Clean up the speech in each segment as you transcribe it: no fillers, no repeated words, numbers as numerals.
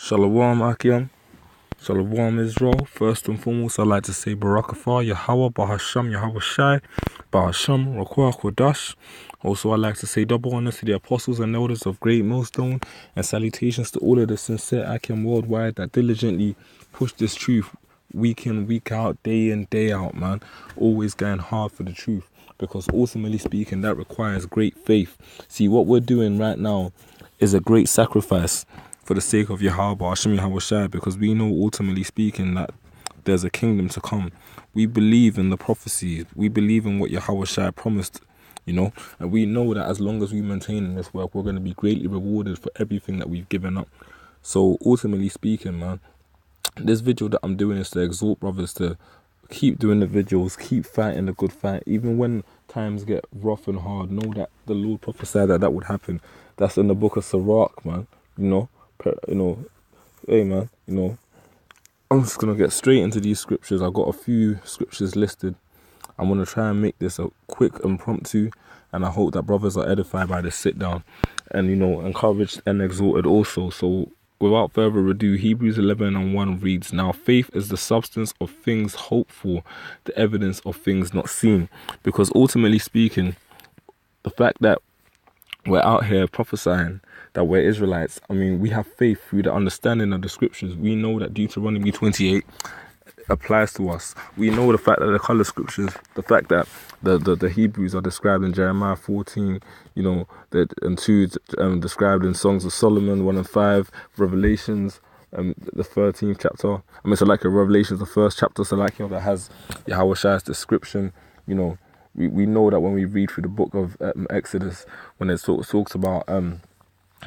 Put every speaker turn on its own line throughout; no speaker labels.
Shalom Akim, Shalom Israel. First and foremost, I'd like to say Barakatah, Yahweh, Bahasham, Yahweh Shai, Bahasham, Rakwah, Kodash. Also, I'd like to say double honors to the apostles and elders of GreatMillStone, and salutations to all of the sincere Akim worldwide that diligently push this truth week in, week out, day in, day out, man. Always going hard for the truth, because ultimately speaking, that requires great faith. See, what we're doing right now is a great sacrifice for the sake of Yahweh, Hashem Yahweh Shai, because we know ultimately speaking that there's a kingdom to come. We believe in the prophecies. We believe in what Yahweh Shai promised, you know, and we know that as long as we maintain in this work, we're going to be greatly rewarded for everything that we've given up. So ultimately speaking, man, this video that I'm doing is to exhort brothers to keep doing the videos, keep fighting the good fight, even when times get rough and hard. Know that the Lord prophesied that would happen. That's in the book of Sirach, man. Hey man, I'm just gonna get straight into these scriptures. I've got a few scriptures listed. I'm gonna try and make this a quick impromptu, and I hope that brothers are edified by this sit down, and encouraged and exhorted also. So without further ado, Hebrews 11:1 reads, "Now faith is the substance of things hoped for, the evidence of things not seen." Because ultimately speaking, the fact that we're out here prophesying that we're Israelites, I mean, we have faith through the understanding of the scriptures. We know that Deuteronomy 28 applies to us. We know the fact that the color scriptures, the fact that the Hebrews are described in Jeremiah 14, and 2 described in Songs of Solomon 1 and 5, Revelations, the 13th chapter. I mean, so like Revelations, the first chapter, so like that has Yahweh Shai's description, We know that when we read through the book of Exodus, when it talks about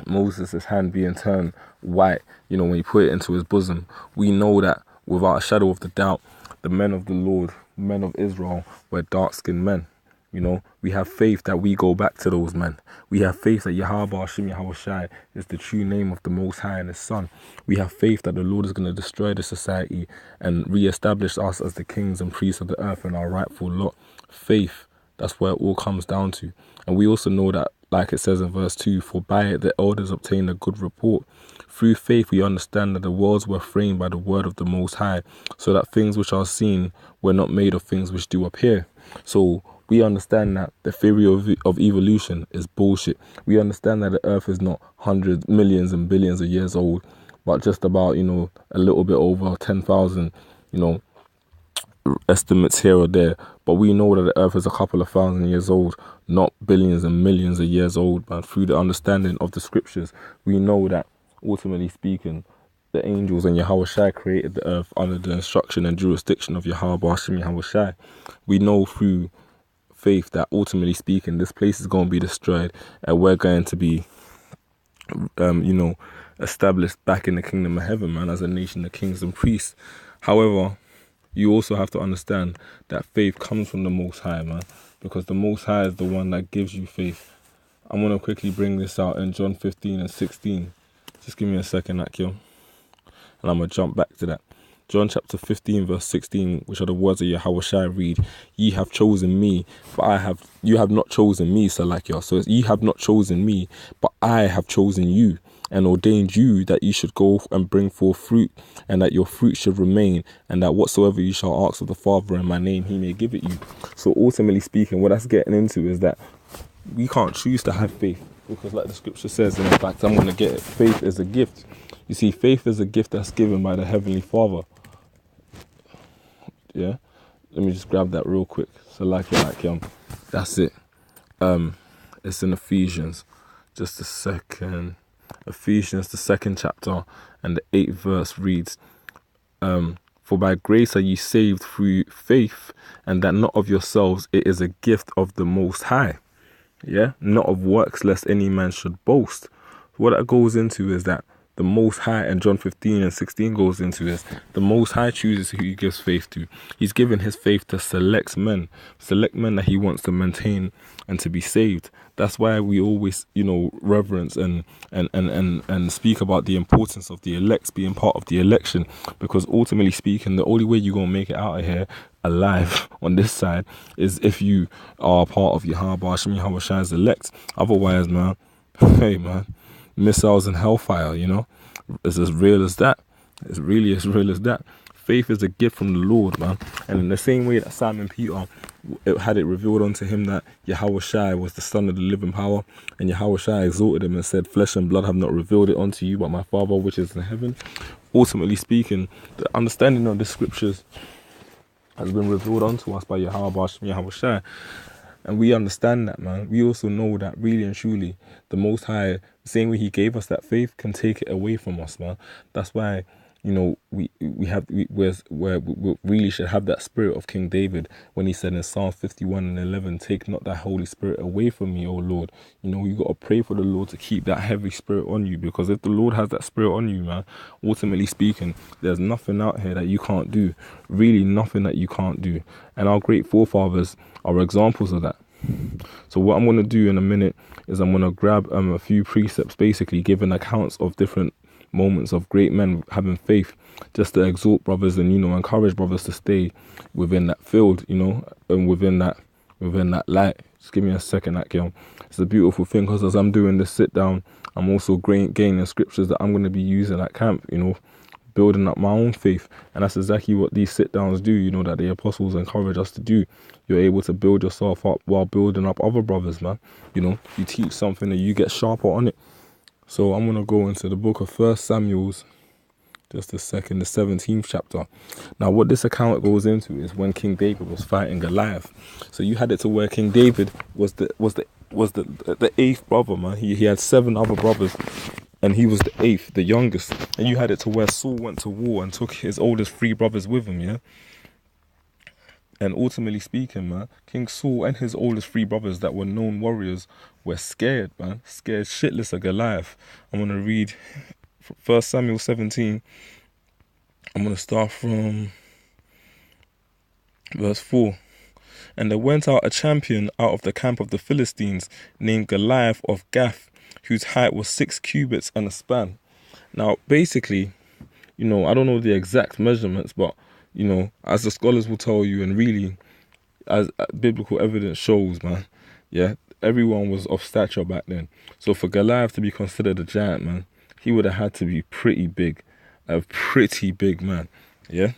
Moses' hand being turned white, when he put it into his bosom, we know that without a shadow of the doubt, the men of the Lord, men of Israel, were dark-skinned men. We have faith that we go back to those men. We have faith that Yahweh Hashem Yahweh Shai is the true name of the Most High and His Son. We have faith that the Lord is going to destroy the society and re-establish us as the kings and priests of the earth and our rightful lot. Faith, that's where it all comes down to. And we also know that, like it says in verse 2, "For by it the elders obtained a good report. Through faith we understand that the worlds were framed by the word of the Most High, so that things which are seen were not made of things which do appear." So we understand that the theory of evolution is bullshit. We understand that the earth is not hundreds, millions and billions of years old, but just about, a little bit over 10,000, estimates here or there. But we know that the earth is a couple of thousand years old, not billions and millions of years old. But through the understanding of the scriptures, we know that ultimately speaking, the angels and Yahweh Shai created the earth under the instruction and jurisdiction of Yahweh Hashem Yahweh Shai. We know through faith that ultimately speaking, this place is going to be destroyed and we're going to be established back in the kingdom of heaven, man, as a nation of kings and priests. However, you also have to understand that faith comes from the Most High, man, because the Most High is the one that gives you faith. I'm going to quickly bring this out in John 15:16. Just give me a second, Akio, and I'm going to jump back to that. John chapter 15 verse 16, which are the words of Yahweh Shai, read, "Ye have chosen me, but you have not chosen me, Salakia." So it's, "Ye have not chosen me, but I have chosen you, and ordained you that you should go and bring forth fruit, and that your fruit should remain, and that whatsoever you shall ask of the Father in my name, He may give it you." So ultimately speaking, what that's getting into is that we can't choose to have faith, because like the scripture says, and in fact I'm going to get it, faith is a gift. You see, faith is a gift that's given by the Heavenly Father. Yeah, let me just grab that real quick. So that's it. It's in Ephesians. Just a second. Ephesians, the 2nd chapter and the 8th verse reads, "For by grace are ye saved through faith, and that not of yourselves, it is a gift of the Most High." Yeah, not of works, lest any man should boast. What that goes into is that the Most High, and John 15:16 goes into this, the Most High chooses who He gives faith to. He's given His faith to select men that He wants to maintain and to be saved. That's why we always, reverence and speak about the importance of the elect being part of the election, because ultimately speaking, the only way you're going to make it out of here alive on this side is if you are part of Yahweh Hashem Yahweh Shai's elect. Otherwise, man, hey man, missiles and hellfire, It's as real as that. It's really as real as that. Faith is a gift from the Lord, man. And in the same way that Simon Peter had it revealed unto him that Yahushua was the Son of the living power, and Yahushua exalted him and said, flesh and blood have not revealed it unto you, but my Father which is in heaven. Ultimately speaking, the understanding of the scriptures has been revealed unto us by Yahushua. And we understand that, man. We also know that really and truly, the Most High, the same way he gave us that faith, can take it away from us, man. That's why, you know, we really should have that spirit of King David when he said in Psalm 51:11, take not thy Holy Spirit away from me, O Lord. You know, you got to pray for the Lord to keep that heavy spirit on you, because if the Lord has that spirit on you, man, ultimately speaking, there's nothing out here that you can't do. Really nothing that you can't do. And our great forefathers are examples of that. So what I'm going to do in a minute is I'm going to grab a few precepts, basically giving accounts of different moments of great men having faith, just to exhort brothers and, you know, encourage brothers to stay within that field, you know, and within that light. Just give me a second, Akil. It's a beautiful thing, because as I'm doing this sit down, I'm also gaining scriptures that I'm going to be using at camp, you know, building up my own faith. And that's exactly what these sit downs do, you know, that the apostles encourage us to do. You're able to build yourself up while building up other brothers, man. You know, you teach something and you get sharper on it. So I'm going to go into the book of 1 Samuel, just a second, the 17th chapter. Now, what this account goes into is when King David was fighting Goliath. So you had it to where King David was the eighth brother, man. He had 7 other brothers, and he was the 8th, the youngest. And you had it to where Saul went to war and took his oldest 3 brothers with him, yeah? And ultimately speaking, man, King Saul and his oldest 3 brothers that were known warriors were scared, man. Scared shitless of Goliath. I'm going to read 1 Samuel 17. I'm going to start from verse 4. And there went out a champion out of the camp of the Philistines, named Goliath of Gath, whose height was 6 cubits and a span. Now, basically, you know, I don't know the exact measurements, but, you know, as the scholars will tell you, and really, as biblical evidence shows, man, yeah, everyone was of stature back then. So for Goliath to be considered a giant, man, he would have had to be pretty big, a pretty big man, yeah?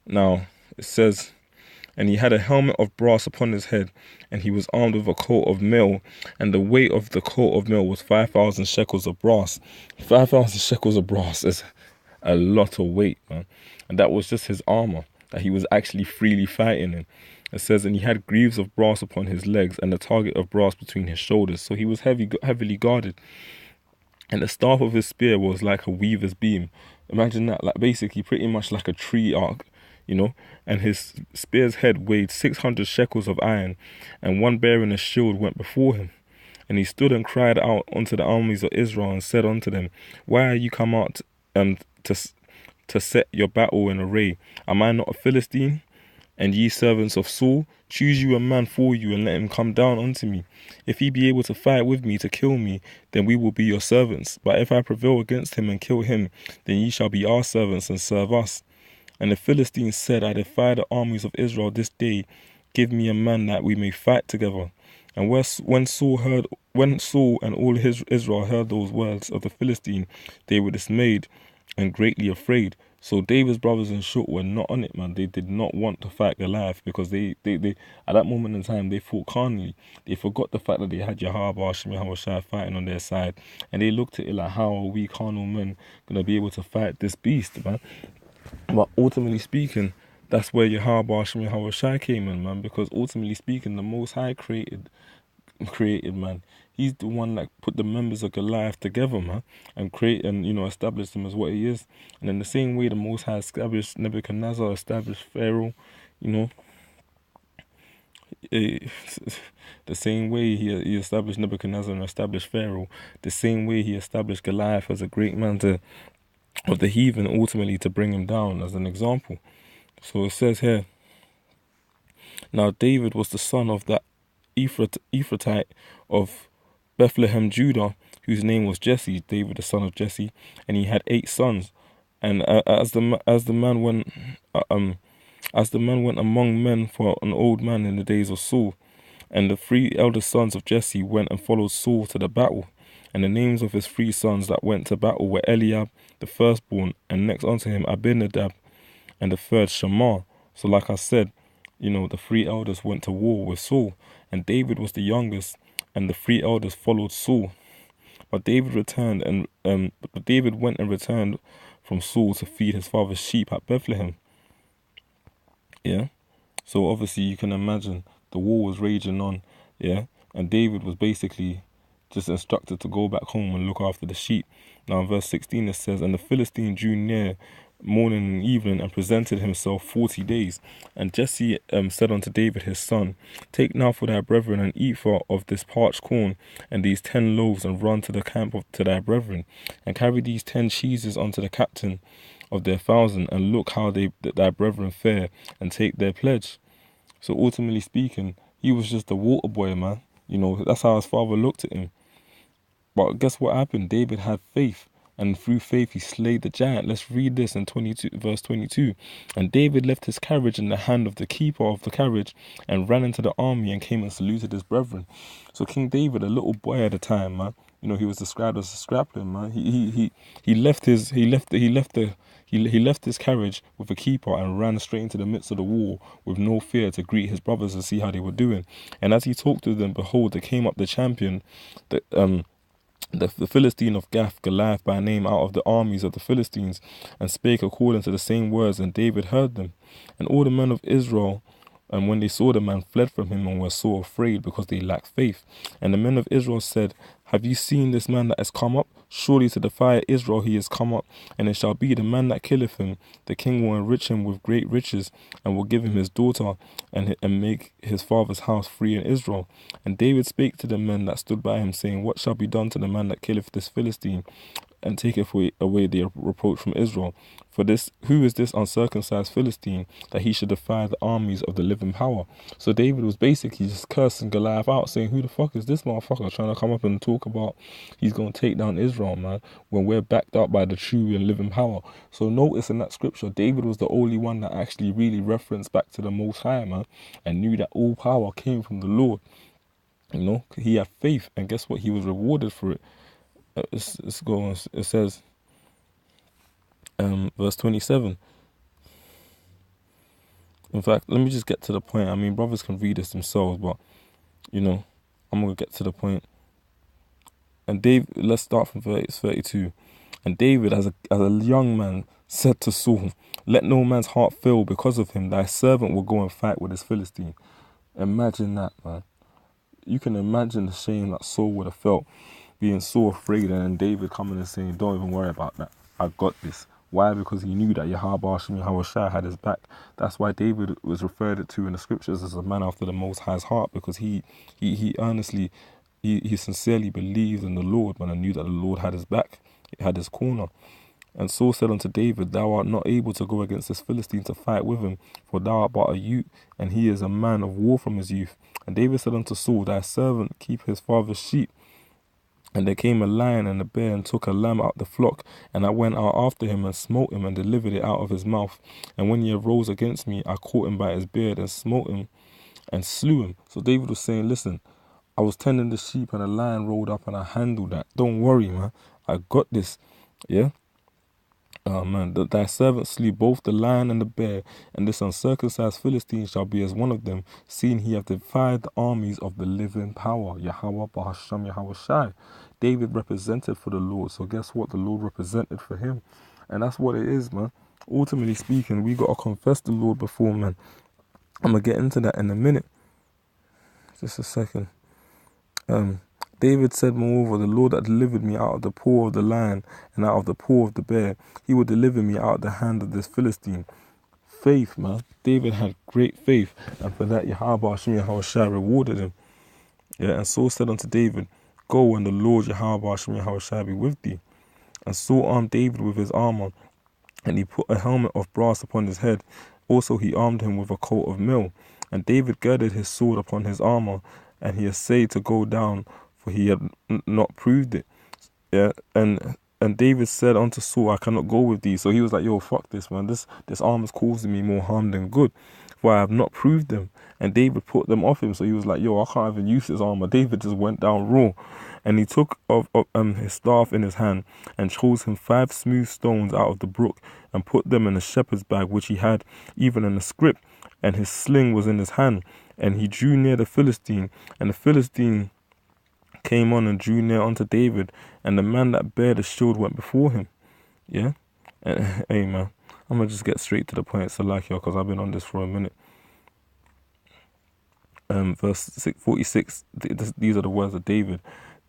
Now, it says, and he had a helmet of brass upon his head, and he was armed with a coat of mail, and the weight of the coat of mail was 5,000 shekels of brass. 5,000 shekels of brass is a lot of weight, man. And that was just his armor that he was actually freely fighting in. It says, and he had greaves of brass upon his legs, and a target of brass between his shoulders. So he was heavily guarded. And the staff of his spear was like a weaver's beam. Imagine that, like basically pretty much like a tree arc, you know. And his spear's head weighed 600 shekels of iron, and one bearing a shield went before him. And he stood and cried out unto the armies of Israel, and said unto them, why are you come out to set your battle in array? Am I not a Philistine? And ye servants of Saul, choose you a man for you, and let him come down unto me. If he be able to fight with me to kill me, then we will be your servants. But if I prevail against him and kill him, then ye shall be our servants and serve us. And the Philistines said, I defy the armies of Israel this day. Give me a man that we may fight together. And when Saul and all his Israel heard those words of the Philistine, they were dismayed and greatly afraid. So David's brothers in short were not on it, man. They did not want to fight Goliath, because they at that moment in time, they fought carnally. They forgot the fact that they had Yahushua fighting on their side, and they looked at it like, how are we carnal men going to be able to fight this beast, man? But ultimately speaking, that's where Yahushua came in, man, because ultimately speaking, the Most High created, man. He's the one that put the members of Goliath together, man, and you know, established him as what he is. And in the same way the Most High established Nebuchadnezzar, established Pharaoh, you know, the same way he established Nebuchadnezzar and established Pharaoh, the same way he established Goliath as a great man of the heathen, ultimately to bring him down as an example. So it says here, now David was the son of that Ephratite of Bethlehem, Judah, whose name was Jesse, David the son of Jesse, and he had 8 sons. And as the man went among men for an old man in the days of Saul, and the 3 eldest sons of Jesse went and followed Saul to the battle. And the names of his 3 sons that went to battle were Eliab, the firstborn, and next unto him Abinadab, and the third Shammah. So like I said, you know, the 3 elders went to war with Saul, and David was the youngest, and the 3 elders followed Saul. But David went and returned from Saul to feed his father's sheep at Bethlehem. Yeah. So obviously you can imagine the war was raging on, yeah, and David was basically just instructed to go back home and look after the sheep. Now in verse 16 it says, and the Philistine drew near morning and evening and presented himself 40 days. And Jesse said unto David his son, take now for thy brethren an ephah of this parched corn and these 10 loaves, and run to the camp to thy brethren, and carry these 10 cheeses unto the captain of their 1,000, and look how thy brethren fare, and take their pledge. So ultimately speaking, he was just a water boy, man. You know, that's how his father looked at him. But guess what happened? David had faith, and through faith he slayed the giant. Let's read this in verse 22. And David left his carriage in the hand of the keeper of the carriage, and ran into the army, and came and saluted his brethren. So King David, a little boy at the time, man, you know, he was described as a scrappling, man. He left his carriage with a keeper and ran straight into the midst of the war with no fear to greet his brothers and see how they were doing. And as he talked to them, behold, there came up the champion, the Philistine of Gath, Goliath by name, out of the armies of the Philistines, and spake according to the same words, and David heard them. And all the men of Israel, and when they saw the man, fled from him, and were sore afraid, because they lacked faith. And the men of Israel said, have you seen this man that has come up? Surely to defy Israel he is come up. And it shall be, the man that killeth him, the king will enrich him with great riches, and will give him his daughter, and make his father's house free in Israel. And David spake to the men that stood by him, saying, what shall be done to the man that killeth this Philistine, and taketh away the reproach from Israel? For this, who is this uncircumcised Philistine, that he should defy the armies of the living power? So David was basically just cursing Goliath out, saying, who the fuck is this motherfucker trying to come up and talk about he's going to take down Israel, man, when we're backed up by the true and living power? So notice in that scripture, David was the only one that actually really referenced back to the Most High, man, and knew that all power came from the Lord. You know, he had faith, and guess what? He was rewarded for it. Let's go on. It says, verse 27. In fact, let me just get to the point. I mean, brothers can read this themselves, but, you know, I'm going to get to the point. And David, let's start from verse 32. And David, as a young man, said to Saul, let no man's heart fail because of him. Thy servant will go and fight with this Philistine. Imagine that, man. You can imagine the shame that Saul would have felt, being so afraid, and then David coming and saying, don't even worry about that, I got this. Why? Because he knew that Yahweh had his back. That's why David was referred to in the scriptures as a man after the Most High's heart, because he sincerely believed in the Lord, man, and knew that the Lord had his back, he had his corner. And Saul said unto David, thou art not able to go against this Philistine to fight with him, for thou art but a youth, and he is a man of war from his youth. And David said unto Saul, thy servant keep his father's sheep. And there came a lion and a bear, and took a lamb out of the flock. And I went out after him, and smote him, and delivered it out of his mouth. And when he arose against me, I caught him by his beard, and smote him, and slew him. So David was saying, listen, I was tending the sheep, and a lion rolled up, and I handled that. Don't worry, man. I got this. Yeah? Oh man, thy servant slew both the lion and the bear, and this uncircumcised Philistine shall be as one of them, seeing he hath defied the armies of the living power. Yahweh Bahasham Yahweh Shai. David represented for the Lord, so guess what? The Lord represented for him. And that's what it is, man. Ultimately speaking, we got to confess the Lord before, man. I'm going to get into that in a minute. Just a second. David said, moreover, the Lord that delivered me out of the paw of the lion and out of the paw of the bear, he will deliver me out of the hand of this Philistine. Faith, man. David had great faith, and for that Yahweh rewarded him. Yeah, and Saul said unto David, go, and the Lord Yahweh be with thee. And Saul armed David with his armor, and he put a helmet of brass upon his head. Also he armed him with a coat of mail. And David girded his sword upon his armor, and he essayed to go down, for he had not proved it. Yeah, and David said unto Saul, I cannot go with thee. So he was like, yo, fuck this, man. This armor's causing me more harm than good. for I have not proved them. And David put them off him. So he was like, yo, I can't even use his armor. David just went down raw. And he took his staff in his hand and chose him 5 smooth stones out of the brook and put them in a shepherd's bag which he had, even in a scrip. And his sling was in his hand. And he drew near the Philistine. And the Philistine came on and drew near unto David. And the man that bare the shield went before him. Yeah? Hey, man. I'm going to just get straight to the point, Salakia, because I've been on this for a minute. Verse 46, these are the words of David.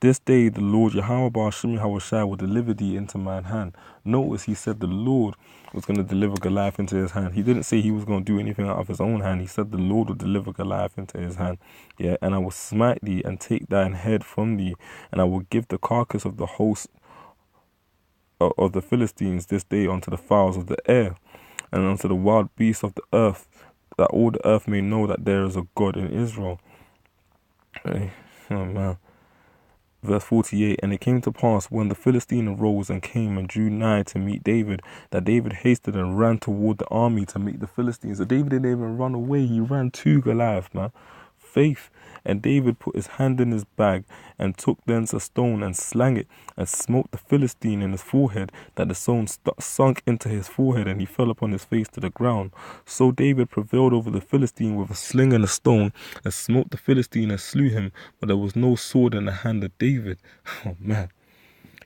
This day the Lord Yahweh Ba'Shem Yahushai will deliver thee into mine hand. Notice he said the Lord was going to deliver Goliath into his hand. He didn't say he was going to do anything out of his own hand. He said the Lord will deliver Goliath into his hand. Yeah, and I will smite thee and take thine head from thee, and I will give the carcass of the host of the Philistines this day unto the fowls of the air, and unto the wild beasts of the earth, that all the earth may know that there is a God in Israel. Hey, oh man. Verse 48, and it came to pass, when the Philistine arose and came and drew nigh to meet David, that David hasted and ran toward the army to meet the Philistines. So David didn't even run away. He ran to Goliath, man. Faith. And David put his hand in his bag and took thence a stone and slang it and smote the Philistine in his forehead, that the stone sunk into his forehead, and he fell upon his face to the ground. So David prevailed over the Philistine with a sling and a stone, and smote the Philistine and slew him, but there was no sword in the hand of David. Oh man.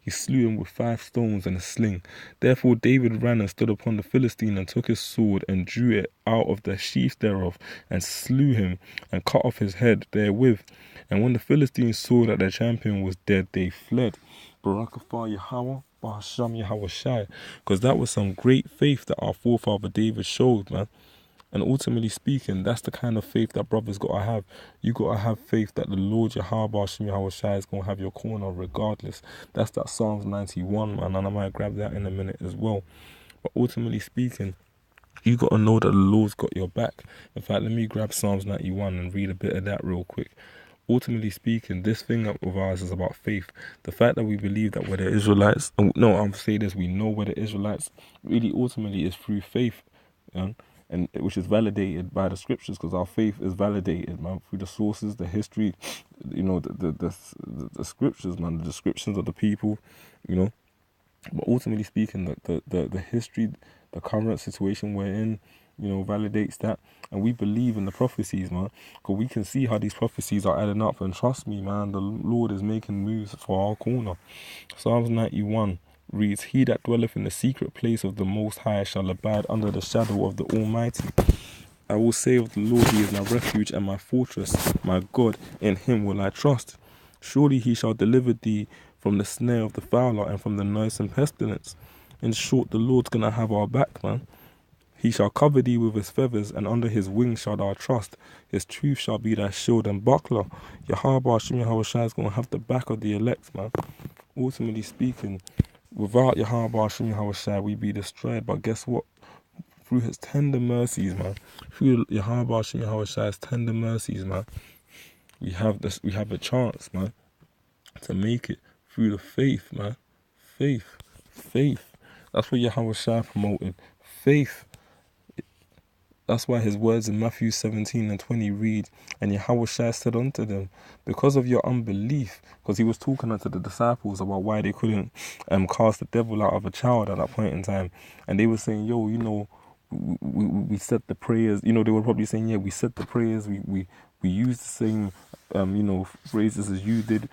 He slew him with 5 stones and a sling. Therefore David ran and stood upon the Philistine and took his sword and drew it out of the sheath thereof and slew him and cut off his head therewith. And when the Philistines saw that their champion was dead, they fled. Barakatha Yahweh, Bahasham Yahushai. Because that was some great faith that our forefather David showed, man. And ultimately speaking, that's the kind of faith that brothers got to have. You got to have faith that the Lord Yahweh Yahushai is going to have your corner regardless. That's that Psalms 91, man, and I might grab that in a minute as well. But ultimately speaking, you got to know that the Lord's got your back. In fact, let me grab Psalms 91 and read a bit of that real quick. Ultimately speaking, this thing of ours is about faith. The fact that we believe that we're the Israelites, I'll say this, we know we're the Israelites, really ultimately is through faith, man. And which is validated by the scriptures, because our faith is validated, man, through the sources, the history, the scriptures, man, the descriptions of the people, But ultimately speaking, the history, the current situation we're in, validates that. And we believe in the prophecies, man, because we can see how these prophecies are adding up. And trust me, man, the Lord is making moves for our corner. Psalms 91. reads, He that dwelleth in the secret place of the Most High shall abide under the shadow of the Almighty. I will say of the Lord, He is my refuge and my fortress, my God, in Him will I trust. Surely He shall deliver thee from the snare of the fowler and from the noisome pestilence. In short, the Lord's gonna have our back, man. He shall cover thee with His feathers, and under His wings shalt thou trust. His truth shall be thy shield and buckler. Yahweh is gonna have the back of the elect, man. Ultimately speaking, without Yahweh we be destroyed. But guess what? Through His tender mercies, man. Through Yahweh's tender mercies, man. We have a chance, man, to make it through the faith, man. Faith. That's what Yahweh promoted. Faith. That's why His words in Matthew 17:20 read, And Yahweh said unto them, because of your unbelief, because He was talking unto the disciples about why they couldn't cast the devil out of a child at that point in time. And they were saying, we said the prayers, they were probably saying, we said the prayers, we used the same, phrases as you did,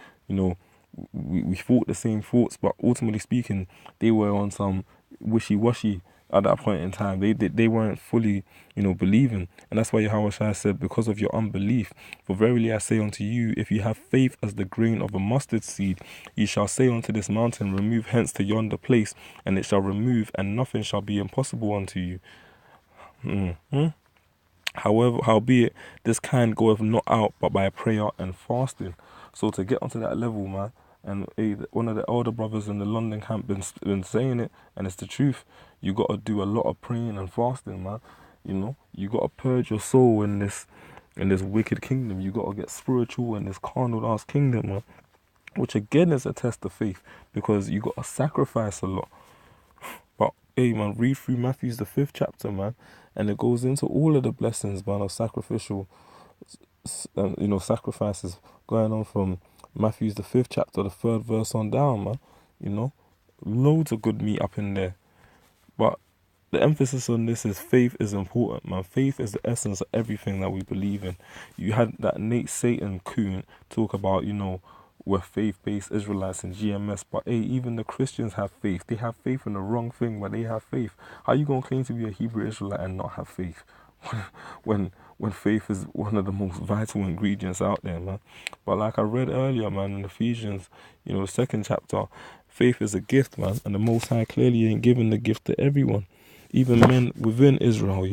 we thought the same thoughts, but ultimately speaking, they were on some wishy-washy at that point in time. They weren't fully, believing. And that's why Yahweh said, because of your unbelief, for verily I say unto you, if you have faith as the grain of a mustard seed, ye shall say unto this mountain, remove hence to yonder place, and it shall remove, and nothing shall be impossible unto you. Howbeit, this kind goeth not out but by prayer and fasting. So to get onto that level, man, and one of the elder brothers in the London camp been saying it, and it's the truth. You got to do a lot of praying and fasting, man. You got to purge your soul in this wicked kingdom. You got to get spiritual in this carnal ass kingdom, man. Which again is a test of faith, because you got to sacrifice a lot. But hey man, read through Matthew's the 5th chapter, man, and it goes into all of the blessings, man, of sacrificial, sacrifices going on from Matthew's the 5th chapter, the 3rd verse on down, man. Loads of good meat up in there. But the emphasis on this is faith is important, man. Faith is the essence of everything that we believe in. You had that Nate Satan coon talk about, we're faith-based Israelites in GMS, but hey, even the Christians have faith. They have faith in the wrong thing, but they have faith. How you gonna claim to be a Hebrew Israelite and not have faith? when faith is one of the most vital ingredients out there, man. But like I read earlier, man, in Ephesians, the 2nd chapter, faith is a gift, man, and the Most High clearly ain't giving the gift to everyone, even men within Israel,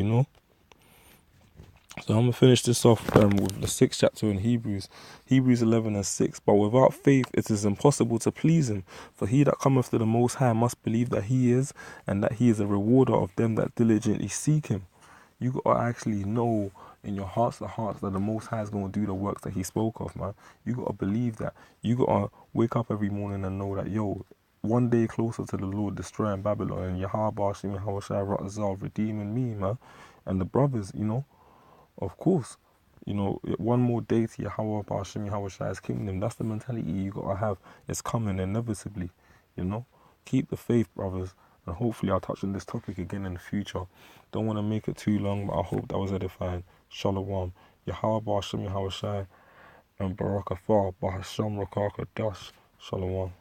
So I'm going to finish this off with the 6th chapter in Hebrews 11:6. But without faith it is impossible to please him. For he that cometh to the Most High must believe that he is, and that he is a rewarder of them that diligently seek him. You got to actually know in your hearts of hearts that the Most High is going to do the works that he spoke of, man. You got to believe that. You got to wake up every morning and know that, one day closer to the Lord destroying Babylon, and Yahweh Bashim Yahushua Ratzal redeeming me, man. And the brothers, of course, one more day to Yahweh Bashim Yahushua's kingdom. That's the mentality you got to have. It's coming inevitably, Keep the faith, brothers. And hopefully I'll touch on this topic again in the future. Don't want to make it too long, but I hope that was edifying. Shalom. Yahweh Bashim Yahushua and Barakatha Bahasham Rakaka Dash. Shalom.